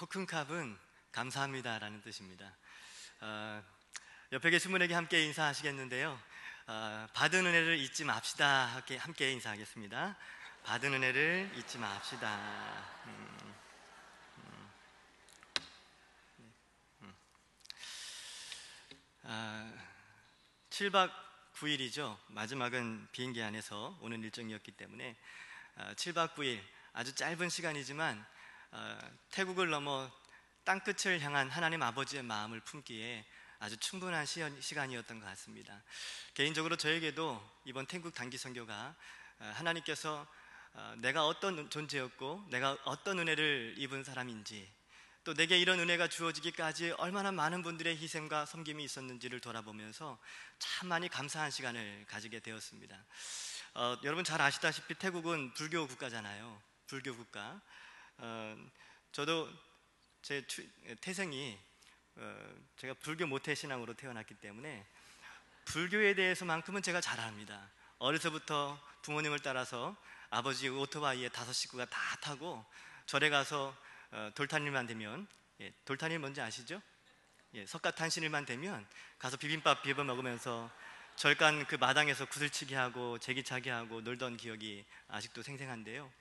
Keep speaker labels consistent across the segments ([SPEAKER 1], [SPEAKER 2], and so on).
[SPEAKER 1] 코쿤캅은 감사합니다라는 뜻입니다. 옆에 계신 분에게 함께 인사하시겠는데요. 받은 은혜를 잊지 맙시다. 함께 인사하겠습니다. 받은 은혜를 잊지 맙시다. 7박 9일이죠. 마지막은 비행기 안에서 오는 일정이었기 때문에 7박 9일 아주 짧은 시간이지만 태국을 넘어 땅끝을 향한 하나님 아버지의 마음을 품기에 아주 충분한 시간이었던 것 같습니다. 개인적으로 저에게도 이번 태국 단기 선교가 하나님께서 내가 어떤 존재였고 내가 어떤 은혜를 입은 사람인지, 또 내게 이런 은혜가 주어지기까지 얼마나 많은 분들의 희생과 섬김이 있었는지를 돌아보면서 참 많이 감사한 시간을 가지게 되었습니다. 여러분 잘 아시다시피 태국은 불교 국가잖아요. 불교 국가. 저도 제 태생이 제가 불교 모태 신앙으로 태어났기 때문에 불교에 대해서만큼은 제가 잘 압니다. 어려서부터 부모님을 따라서 아버지 오토바이에 5식구가 다 타고 절에 가서 돌탄일만 되면, 돌탄일 뭔지 아시죠? 석가탄신일만 되면 가서 비빔밥 비벼 먹으면서 절간 그 마당에서 구슬치기 하고 제기차기 하고 놀던 기억이 아직도 생생한데요.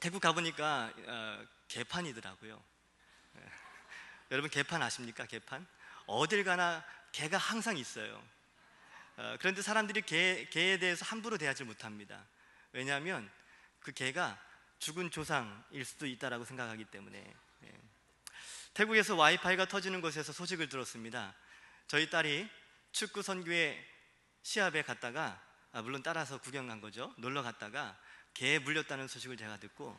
[SPEAKER 1] 태국 가보니까 개판이더라고요. 여러분 개판 아십니까? 개판? 어딜 가나 개가 항상 있어요. 그런데 사람들이 개에 대해서 함부로 대하지 못합니다. 왜냐하면 그 개가 죽은 조상일 수도 있다라고 생각하기 때문에. 태국에서 와이파이가 터지는 곳에서 소식을 들었습니다. 저희 딸이 축구 선교회 시합에 갔다가, 물론 따라서 구경 간 거죠. 놀러 갔다가 개에 물렸다는 소식을 제가 듣고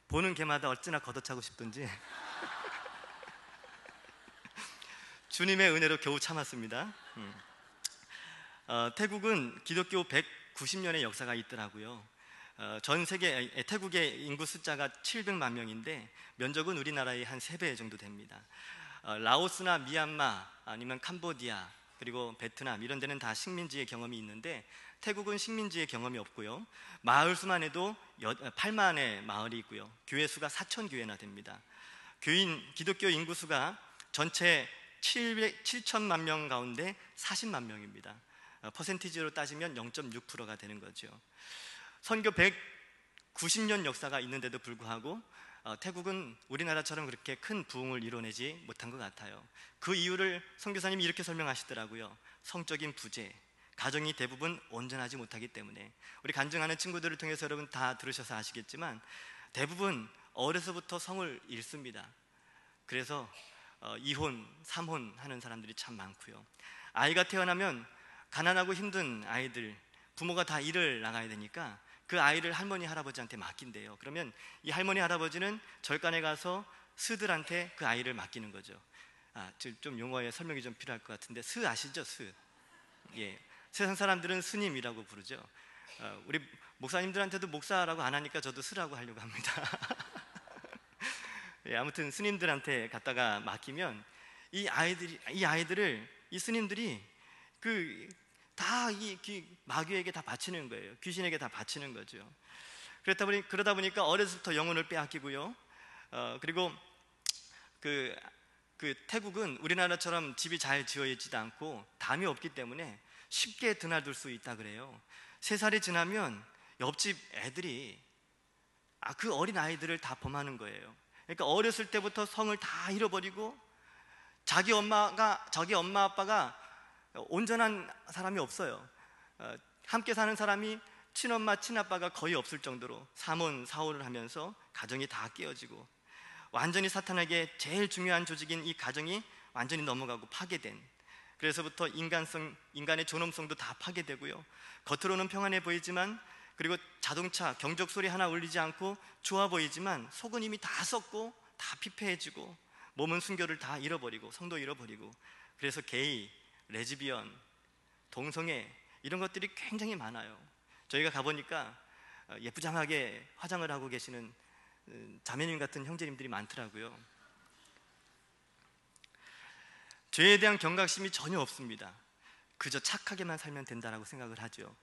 [SPEAKER 1] 보는 개마다 어찌나 걷어차고 싶던지 주님의 은혜로 겨우 참았습니다. 태국은 기독교 190년의 역사가 있더라고요. 전 세계 태국의 인구 숫자가 700만 명인데 면적은 우리나라의 한 3배 정도 됩니다. 라오스나 미얀마 아니면 캄보디아 그리고 베트남 이런 데는 다 식민지의 경험이 있는데 태국은 식민지의 경험이 없고요. 마을 수만 해도 8만의 마을이 있고요. 교회 수가 4,000교회나 됩니다. 기독교 인구 수가 전체 7천만 명 가운데 40만 명입니다. 퍼센티지로 따지면 0.6%가 되는 거죠. 선교 190년 역사가 있는데도 불구하고 태국은 우리나라처럼 그렇게 큰 부흥을 이뤄내지 못한 것 같아요. 그 이유를 선교사님이 이렇게 설명하시더라고요. 성적인 부재, 가정이 대부분 온전하지 못하기 때문에. 우리 간증하는 친구들을 통해서 여러분 다 들으셔서 아시겠지만 대부분 어려서부터 성을 잃습니다. 그래서 이혼, 삼혼 하는 사람들이 참 많고요. 아이가 태어나면 가난하고 힘든 아이들, 부모가 다 일을 나가야 되니까 그 아이를 할머니, 할아버지한테 맡긴대요. 그러면 이 할머니, 할아버지는 절간에 가서 스들한테 그 아이를 맡기는 거죠. 좀 용어에 설명이 좀 필요할 것 같은데 스 아시죠? 스. 세상 사람들은 스님이라고 부르죠. 우리 목사님들한테도 목사라고 안 하니까 저도 스라고 하려고 합니다. 아무튼 스님들한테 갖다가 맡기면 이 아이들을 이 스님들이 마귀에게 다 바치는 거예요. 귀신에게 다 바치는 거죠. 그러다 보니까 어려서부터 영혼을 빼앗기고요. 그리고 그 태국은 우리나라처럼 집이 잘 지어지지도 않고 담이 없기 때문에 쉽게 드나들 수 있다 그래요. 3살이 지나면 옆집 애들이 그 어린 아이들을 다 범하는 거예요. 그러니까 어렸을 때부터 성을 다 잃어버리고 자기 엄마 아빠가 온전한 사람이 없어요. 함께 사는 사람이 친엄마, 친아빠가 거의 없을 정도로 삼혼, 사혼을 하면서 가정이 다 깨어지고 완전히 사탄에게 제일 중요한 조직인 이 가정이 완전히 넘어가고 파괴된, 그래서부터 인간의 존엄성도 다 파괴되고요. 겉으로는 평안해 보이지만, 그리고 자동차 경적 소리 하나 울리지 않고 좋아 보이지만 속은 이미 다 썩고 다 피폐해지고 몸은 순결을 다 잃어버리고 성도 잃어버리고, 그래서 게이, 레즈비언, 동성애 이런 것들이 굉장히 많아요. 저희가 가보니까 예쁘장하게 화장을 하고 계시는 자매님 같은 형제님들이 많더라고요. 죄에 대한 경각심이 전혀 없습니다. 그저 착하게만 살면 된다라고 생각을 하죠.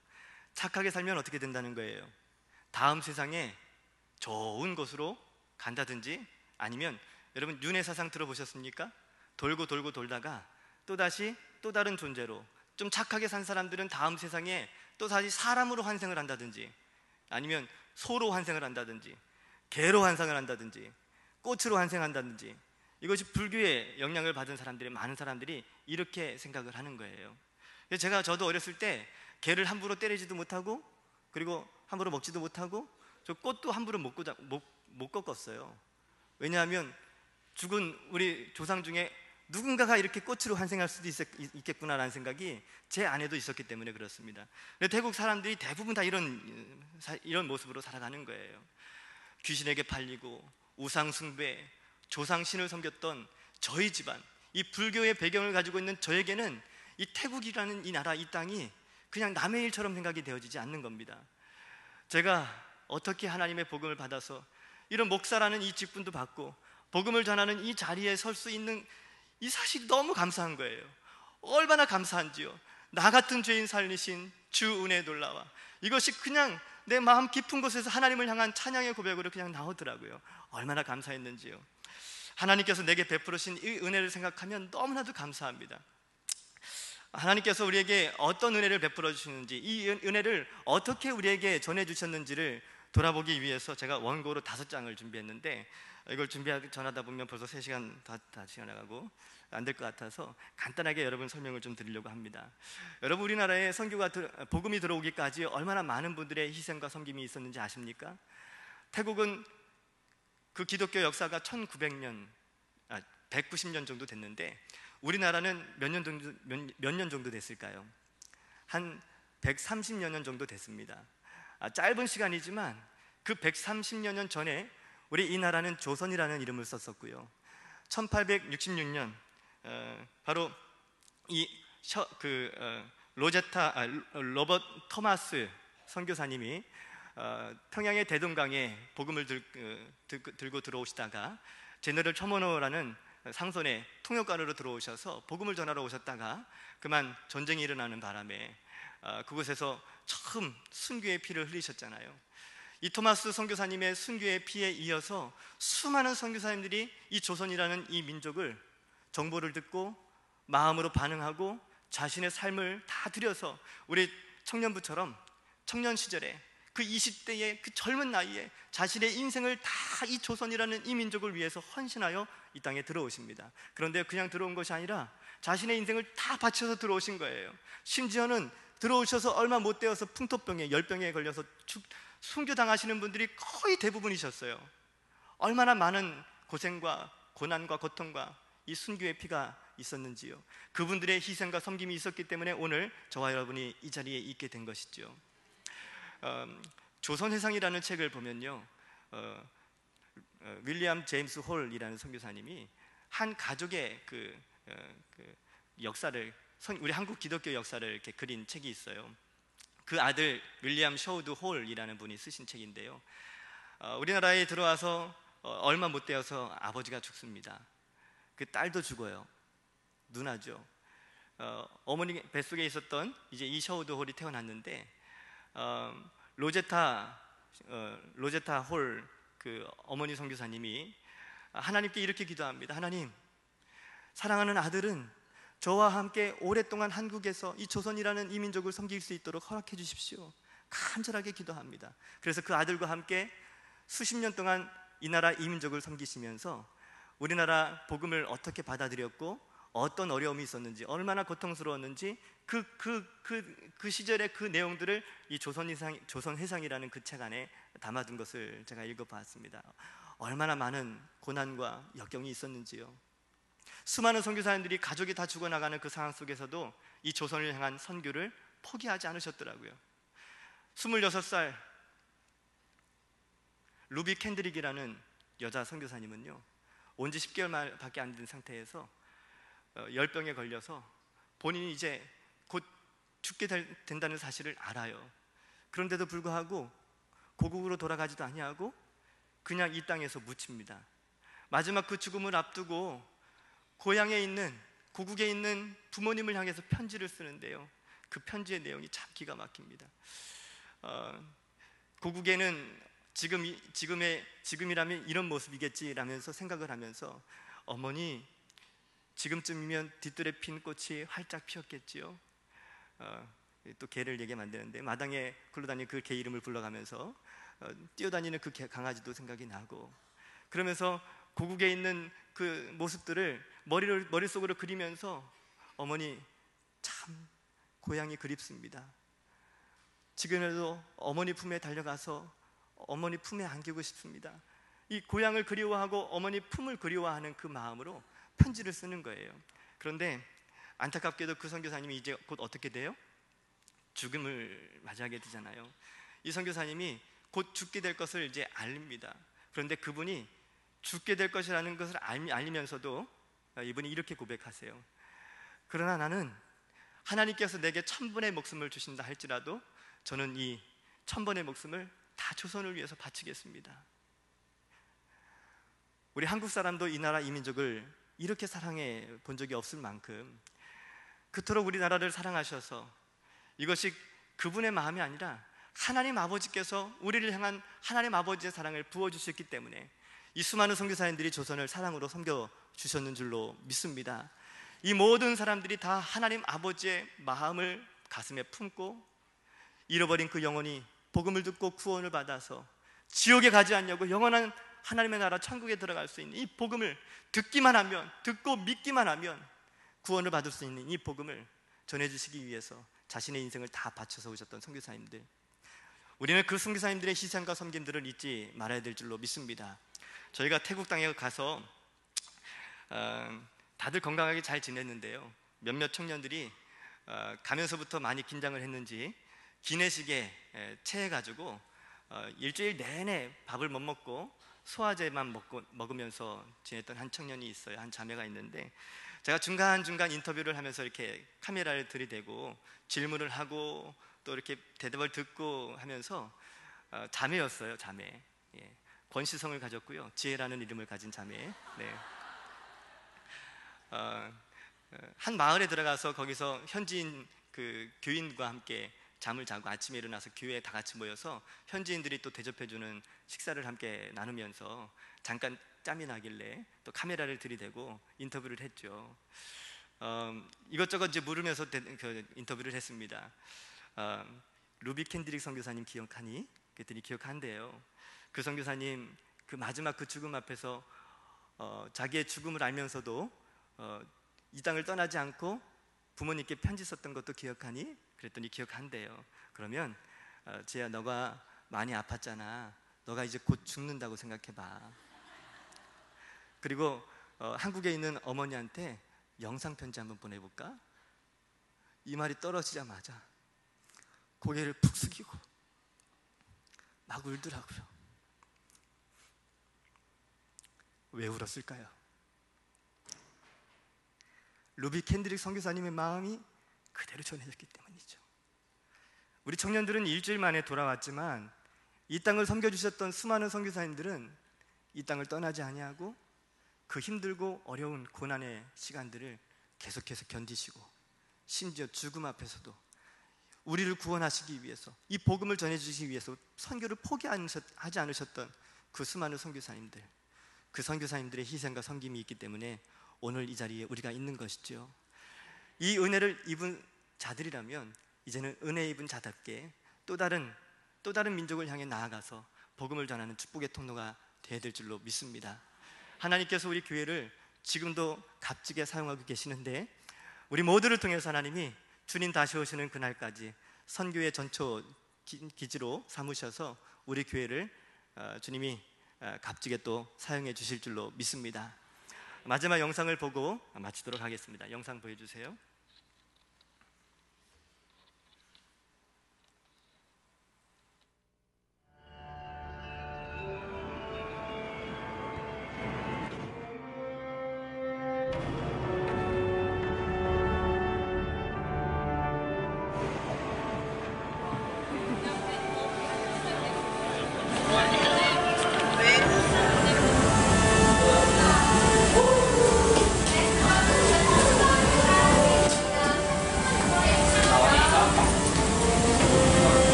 [SPEAKER 1] 착하게 살면 어떻게 된다는 거예요? 다음 세상에 좋은 곳으로 간다든지, 아니면 여러분 윤회 사상 들어보셨습니까? 돌고 돌고 돌다가 또다시 또 다른 존재로, 좀 착하게 산 사람들은 다음 세상에 또다시 사람으로 환생을 한다든지, 아니면 소로 환생을 한다든지, 개로 환생을 한다든지, 꽃으로 환생한다든지, 이것이 불교의 영향을 받은 사람들이, 많은 사람들이 이렇게 생각을 하는 거예요. 그래서 저도 어렸을 때 개를 함부로 때리지도 못하고, 그리고 함부로 먹지도 못하고, 저 꽃도 함부로 못 꺾었어요. 왜냐하면 죽은 우리 조상 중에 누군가가 이렇게 꽃으로 환생할 수도 있겠구나라는 생각이 제 안에도 있었기 때문에 그렇습니다. 태국 사람들이 대부분 다 이런 모습으로 살아가는 거예요. 귀신에게 팔리고 우상 숭배, 조상 신을 섬겼던 저희 집안, 이 불교의 배경을 가지고 있는 저에게는 이 태국이라는 이 나라, 이 땅이 그냥 남의 일처럼 생각이 되어지지 않는 겁니다. 제가 어떻게 하나님의 복음을 받아서 이런 목사라는 이 직분도 받고 복음을 전하는 이 자리에 설 수 있는 이 사실이 너무 감사한 거예요. 얼마나 감사한지요. 나 같은 죄인 살리신 주 은혜의 놀라와, 이것이 그냥 내 마음 깊은 곳에서 하나님을 향한 찬양의 고백으로 그냥 나오더라고요. 얼마나 감사했는지요. 하나님께서 내게 베풀으신 이 은혜를 생각하면 너무나도 감사합니다. 하나님께서 우리에게 어떤 은혜를 베풀어 주시는지, 이 은혜를 어떻게 우리에게 전해 주셨는지를 돌아보기 위해서 제가 원고로 5장을 준비했는데, 이걸 전하다 보면 벌써 3시간 다 지나가고 안 될 것 같아서 간단하게 여러분 설명을 좀 드리려고 합니다. 여러분, 우리나라에 복음이 들어오기까지 얼마나 많은 분들의 희생과 섬김이 있었는지 아십니까? 태국은 그 기독교 역사가 190년 정도 됐는데, 우리나라는 몇 년 정도 됐을까요? 한 130여 년 정도 됐습니다. 짧은 시간이지만 그 130여 년 전에 우리 이 나라는 조선이라는 이름을 썼었고요. 1866년 바로 이 로버트 토마스 선교사님이 평양의 대동강에 복음을 들고 들어오시다가 제너럴 처머노라는 상선의 통역관으로 들어오셔서 복음을 전하러 오셨다가 그만 전쟁이 일어나는 바람에 그곳에서 처음 순교의 피를 흘리셨잖아요. 이 토마스 선교사님의 순교의 피에 이어서 수많은 선교사님들이 이 조선이라는 이 민족을 정보를 듣고 마음으로 반응하고 자신의 삶을 다 들여서, 우리 청년부처럼 청년 시절에 그 20대의 그 젊은 나이에 자신의 인생을 다 이 조선이라는 이 민족을 위해서 헌신하여 이 땅에 들어오십니다. 그런데 그냥 들어온 것이 아니라 자신의 인생을 다 바쳐서 들어오신 거예요. 심지어는 들어오셔서 얼마 못 되어서 풍토병에, 열병에 걸려서 순교당하시는 분들이 거의 대부분이셨어요. 얼마나 많은 고생과 고난과 고통과 이 순교의 피가 있었는지요. 그분들의 희생과 섬김이 있었기 때문에 오늘 저와 여러분이 이 자리에 있게 된 것이죠. 조선회상이라는 책을 보면요, 윌리엄 제임스 홀이라는 선교사님이 한 가족의 그 역사를, 우리 한국 기독교 역사를 이렇게 그린 책이 있어요. 그 아들 윌리엄 셔우드 홀이라는 분이 쓰신 책인데요, 우리나라에 들어와서 얼마 못 되어서 아버지가 죽습니다. 그 딸도 죽어요. 누나죠. 어머니 뱃속에 있었던 이제 이 셔우드 홀이 태어났는데, 로제타 홀 그 어머니 선교사님이 하나님께 이렇게 기도합니다. 하나님, 사랑하는 아들은 저와 함께 오랫동안 한국에서 이 조선이라는 이 민족을 섬길 수 있도록 허락해 주십시오. 간절하게 기도합니다. 그래서 그 아들과 함께 수십 년 동안 이 나라 이 민족을 섬기시면서 우리나라 복음을 어떻게 받아들였고 어떤 어려움이 있었는지, 얼마나 고통스러웠는지 그 시절의 그 내용들을 이 조선회상이라는 그 책 안에 담아둔 것을 제가 읽어봤습니다. 얼마나 많은 고난과 역경이 있었는지요. 수많은 선교사님들이 가족이 다 죽어나가는 그 상황 속에서도 이 조선을 향한 선교를 포기하지 않으셨더라고요. 26살 루비 캔드릭이라는 여자 선교사님은요, 온 지 10개월 밖에 안 된 상태에서 열병에 걸려서 본인이 이제 곧 죽게 된다는 사실을 알아요. 그런데도 불구하고 고국으로 돌아가지도 아니하고 그냥 이 땅에서 묻힙니다. 마지막 그 죽음을 앞두고 고향에 있는, 고국에 있는 부모님을 향해서 편지를 쓰는데요, 그 편지의 내용이 참 기가 막힙니다. 고국에는 지금이라면 이런 모습이겠지라면서 생각을 하면서 어머니 지금쯤이면 뒤뜰에 핀 꽃이 활짝 피었겠지요. 또 개를 얘기하면 안 되는데 마당에 굴러다니는 그 개 이름을 불러가면서 뛰어다니는 그 강아지도 생각이 나고, 그러면서 고국에 있는 그 모습들을 머릿속으로 그리면서 어머니 참 고향이 그립습니다. 지금에도 어머니 품에 달려가서 어머니 품에 안기고 싶습니다. 이 고향을 그리워하고 어머니 품을 그리워하는 그 마음으로 편지를 쓰는 거예요. 그런데 안타깝게도 그 선교사님이 이제 곧 어떻게 돼요? 죽음을 맞이하게 되잖아요. 이 선교사님이 곧 죽게 될 것을 이제 알립니다. 그런데 그분이 죽게 될 것이라는 것을 알리면서도 이분이 이렇게 고백하세요. 그러나 나는 하나님께서 내게 1000번의 목숨을 주신다 할지라도 저는 이 1000번의 목숨을 다 조선을 위해서 바치겠습니다. 우리 한국 사람도 이 나라 이 민족을 이렇게 사랑해 본 적이 없을 만큼 그토록 우리나라를 사랑하셔서, 이것이 그분의 마음이 아니라 하나님 아버지께서 우리를 향한 하나님 아버지의 사랑을 부어주셨기 때문에 이 수많은 선교사님들이 조선을 사랑으로 섬겨주셨는 줄로 믿습니다. 이 모든 사람들이 다 하나님 아버지의 마음을 가슴에 품고 잃어버린 그 영혼이 복음을 듣고 구원을 받아서 지옥에 가지 않냐고 영원한 하나님의 나라 천국에 들어갈 수 있는 이 복음을 듣기만 하면, 듣고 믿기만 하면 구원을 받을 수 있는 이 복음을 전해주시기 위해서 자신의 인생을 다 바쳐서 오셨던 선교사님들, 우리는 그 선교사님들의 희생과 섬김들을 잊지 말아야 될 줄로 믿습니다. 저희가 태국 땅에 가서 다들 건강하게 잘 지냈는데요, 몇몇 청년들이 가면서부터 많이 긴장을 했는지 기내식에 체해가지고 일주일 내내 밥을 못 먹고 소화제만 먹으면서 지냈던 한 청년이 있어요. 한 자매가 있는데 제가 중간중간 인터뷰를 하면서 이렇게 카메라를 들이대고 질문을 하고 또 이렇게 대답을 듣고 하면서 자매였어요. 자매. 예. 권시성을 가졌고요, 지혜라는 이름을 가진 자매. 네. 한 마을에 들어가서 거기서 현지인 그 교인과 함께 잠을 자고 아침에 일어나서 교회에 다 같이 모여서 현지인들이 또 대접해주는 식사를 함께 나누면서 잠깐 짬이 나길래 또 카메라를 들이대고 인터뷰를 했죠. 이것저것 이제 물으면서 그 인터뷰를 했습니다. 루비 캔드릭 선교사님 기억하니? 그랬더니 기억한대요. 그 선교사님 그 마지막 그 죽음 앞에서 자기의 죽음을 알면서도 이 땅을 떠나지 않고 부모님께 편지 썼던 것도 기억하니? 그랬더니 기억한대요. 그러면 지혜야, 너가 많이 아팠잖아. 너가 이제 곧 죽는다고 생각해봐. 그리고 한국에 있는 어머니한테 영상 편지 한번 보내볼까? 이 말이 떨어지자마자 고개를 푹 숙이고 막 울더라고요. 왜 울었을까요? 루비 캔드릭 선교사님의 마음이 그대로 전해졌기 때문이죠. 우리 청년들은 일주일 만에 돌아왔지만 이 땅을 섬겨주셨던 수많은 선교사님들은 이 땅을 떠나지 아니하고 그 힘들고 어려운 고난의 시간들을 계속해서 견디시고 심지어 죽음 앞에서도 우리를 구원하시기 위해서, 이 복음을 전해주시기 위해서 선교를 포기하지 않으셨던 그 수많은 선교사님들, 그 선교사님들의 희생과 섬김이 있기 때문에 오늘 이 자리에 우리가 있는 것이죠. 이 은혜를 입은 자들이라면 이제는 은혜 입은 자답게 또 다른 민족을 향해 나아가서 복음을 전하는 축복의 통로가 되어야 될 줄로 믿습니다. 하나님께서 우리 교회를 지금도 값지게 사용하고 계시는데 우리 모두를 통해서 하나님이 주님 다시 오시는 그날까지 선교의 전초 기지로 삼으셔서 우리 교회를 주님이 값지게 또 사용해 주실 줄로 믿습니다. 마지막 영상을 보고 마치도록 하겠습니다. 영상 보여주세요.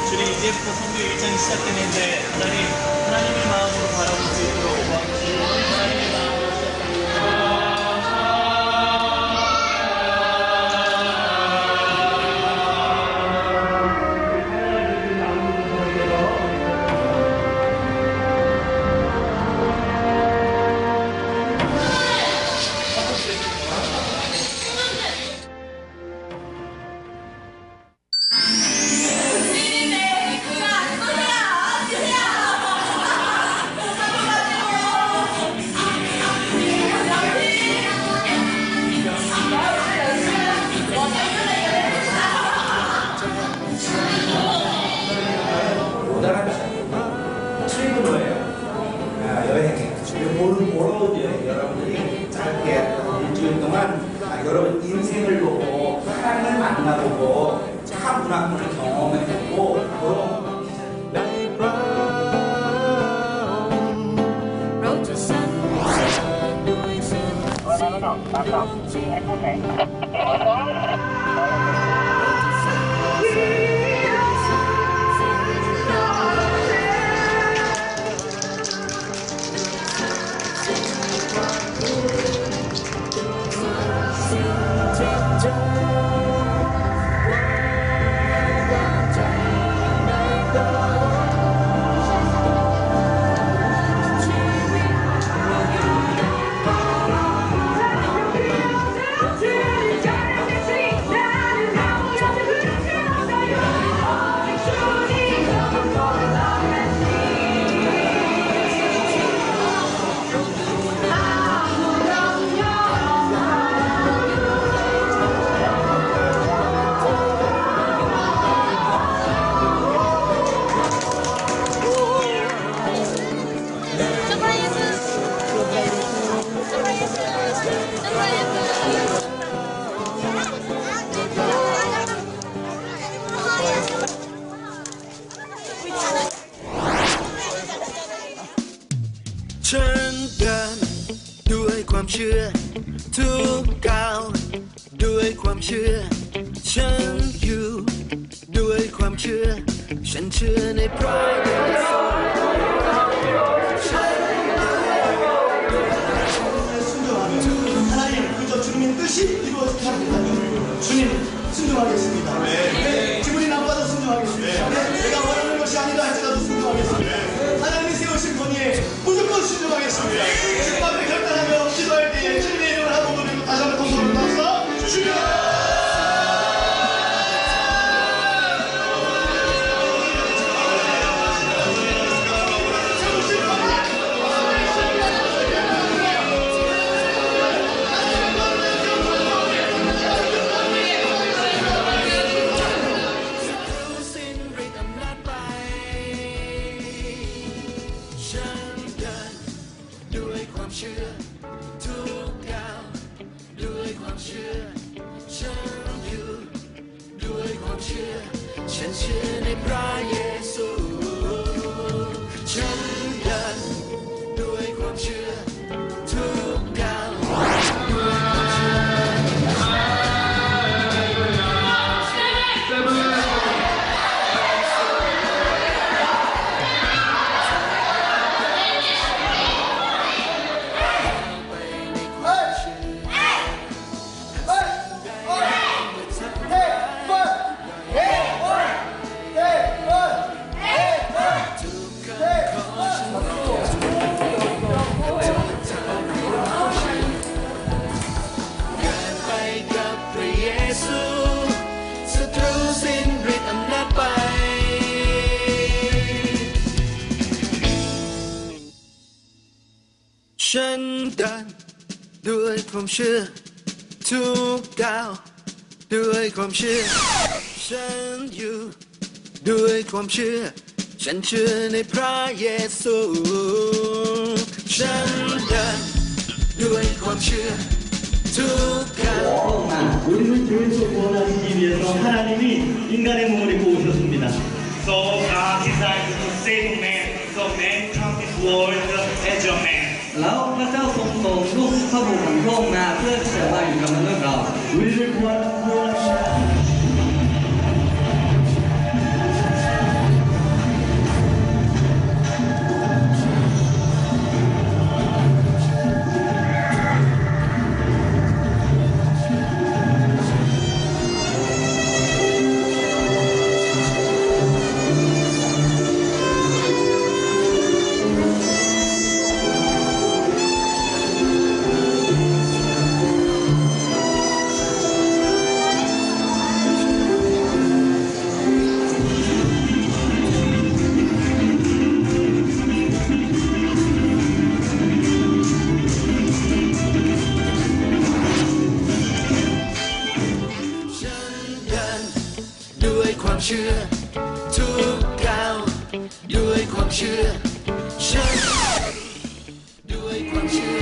[SPEAKER 1] 주님 이제부터 성경 1장이 시작되는데 하나님의 마음으로 바라볼 수 있도록 도와주시고 하나님의 마음으로
[SPEAKER 2] 여러분들이 짧게 일주일 동안 여러분 인생을 보고 하나님을 만나보고 참 문학문을 경험해보고 그런
[SPEAKER 3] ฉันเดินด้วยความเชื่อทุกก้าวด้วยความเชื่อฉันอยู่ด้วยความเชื่อฉันเชื่อในพระเยซู
[SPEAKER 4] 하나님 그저 주님의 뜻이 이루어지게 합니다. 주님 순종하겠습니다. 기분이 나빠도 순종하겠습니다. 내가 원하는 것이 아니다 할지라도 순종하겠습니다. 하나님이 세우신 권위에 무조건 순종하겠습니다. 주님 앞에 결단하며 기도할 때에 주님의 이름을 한번 부르고 다시 한번 통성을 따서 주여
[SPEAKER 3] ฉันเชื่อในพระเยซูฉันเดินด้วยความเชื่อทุกก้าวฉันเดินด้วยความเชื่อทุกก้าวด้วยความเชื่อฉันอยู่ด้วยความเชื่อฉันเชื่อในพระเยซูฉันเดินด้วยความเชื่อทุกก้าว
[SPEAKER 4] 우리를 교회에서 구원하시기 위해서 하나님이 인간의 몸을 입고 오셨습니다.
[SPEAKER 5] So God decided to save man, so man come this world as a man.
[SPEAKER 6] แล้วพระเจ้าทรงส่งลูกพระบุตรของพระองค์มาเพื่อที่จะมาอยู่กับมนุษย์เรา
[SPEAKER 4] 우리를 구원하시는
[SPEAKER 3] อทุกก้าวด้วยความเชื่อฉันด้วยความเชื่อ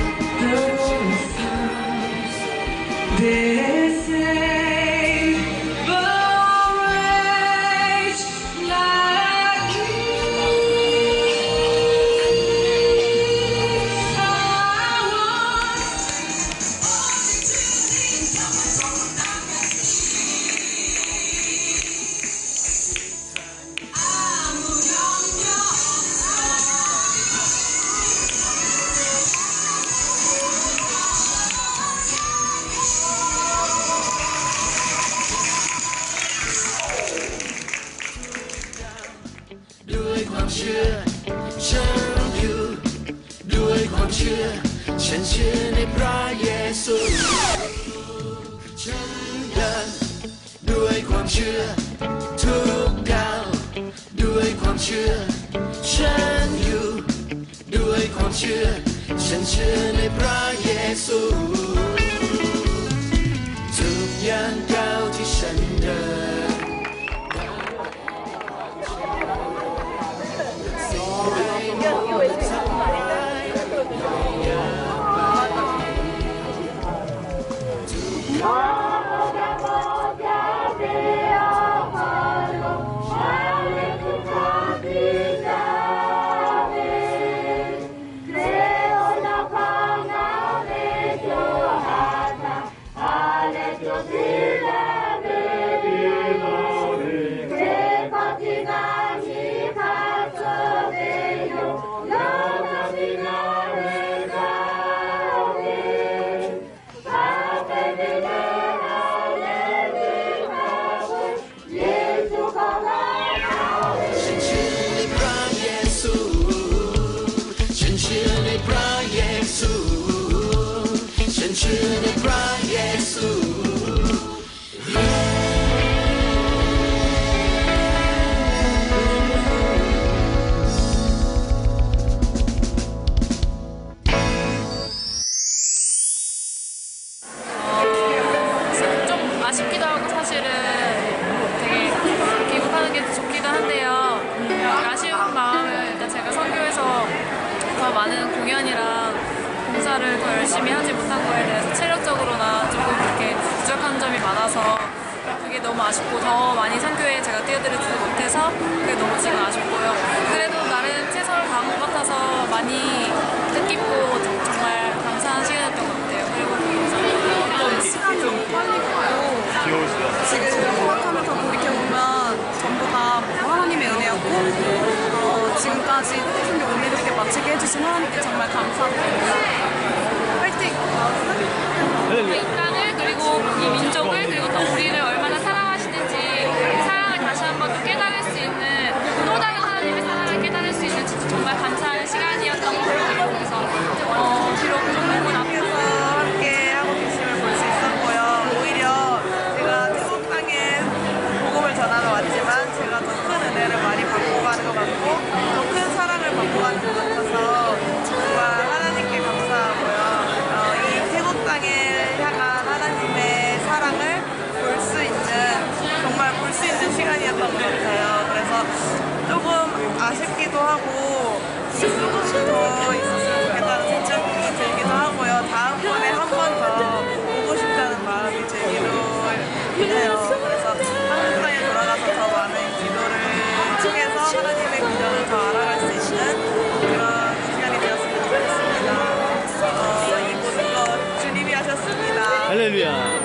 [SPEAKER 6] They say rage like me. I
[SPEAKER 3] ด้วยความเชื่อฉันอยู่ด้วยความเชื่อฉันเชื่อในพระเยซูฉันเดินด้วยความเชื่อทุกก้าวด้วยความเชื่อฉันอยู่ด้วยความเชื่อฉันเชื่อในพระเยซูทุกย่างก้าวที่ฉันเดิน
[SPEAKER 7] 아쉽기도 하고 사실은 되게 귀국하는 게 좋기도 한데요. 아쉬운 마음은 일단 제가 선교에서 더 많은 공연이랑 봉사를 더 열심히 하지 못한 거에 대해서 체력적으로나 조금 이렇게 부족한 점이 많아서 그게 너무 아쉽고 더 많이 선교에 제가 뛰어들지 못해서 그게 너무 지금 아쉽고요. 그래도 나름 최선을 다한 것 같아서 많이 뜻깊고 정말 감사한 시간이었던 것 같아요. 그리고
[SPEAKER 8] 시간이 너무 빨리 가고 지금 생각하면서 돌이켜보면 전부 다 하나님의 은혜였고 지금까지 선교 은혜롭게 마치게 해주신 하나님께 정말 감사드립니다. 화이팅!
[SPEAKER 7] 이 땅을 그리고 이 민족을 그리고 또 우리를 얼마나 사랑하시는지 그 사랑을 다시 한번 또 깨달을 수 있는 또 다른 하나님의 사랑을 깨달을 수 있는 진짜 정말 감사한 시간이었던 것 같아요. 그래서 비록 좀 너무
[SPEAKER 8] 앞에서 함께 하고 계심을 볼 수 있었고요. 오히려 제가 태국 땅에 복음을 전하러 왔지만 제가 더 큰 은혜를 많이 받고 가는 것 같고 더 큰 사랑을 받고 가는 것 같아서 정말 하나님께 감사하고요. 이 태국 땅에 향한 하나님의 사랑을 볼 수 있는 정말 볼 수 있는 시간이었던 것 같아요. 그래서 조금 아쉽기도 하고 조금 더 있었으면 좋겠다는 생각이 들기도 하고요. 다음번에 한 번 더 보고 싶다는 마음이 들기도 해요. 그래서 한국 땅에 돌아가서 더 많은 기도를 통해서 하나님의 비전을 더 알아갈 수 있는 그런 시간이 되었으면 좋겠습니다. 이 모든 것 주님이 하셨습니다.
[SPEAKER 1] 할렐루야.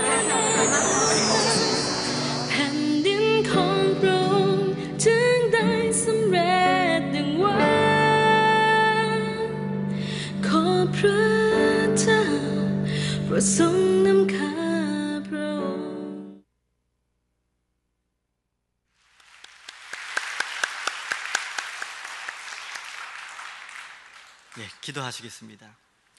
[SPEAKER 9] แผ่นดินของพระองค์จึงได้สำเร็จดังหวังขอพระเจ้าโปรดทรงนำข้าพระองค์
[SPEAKER 1] 예, 기도하시겠습니다.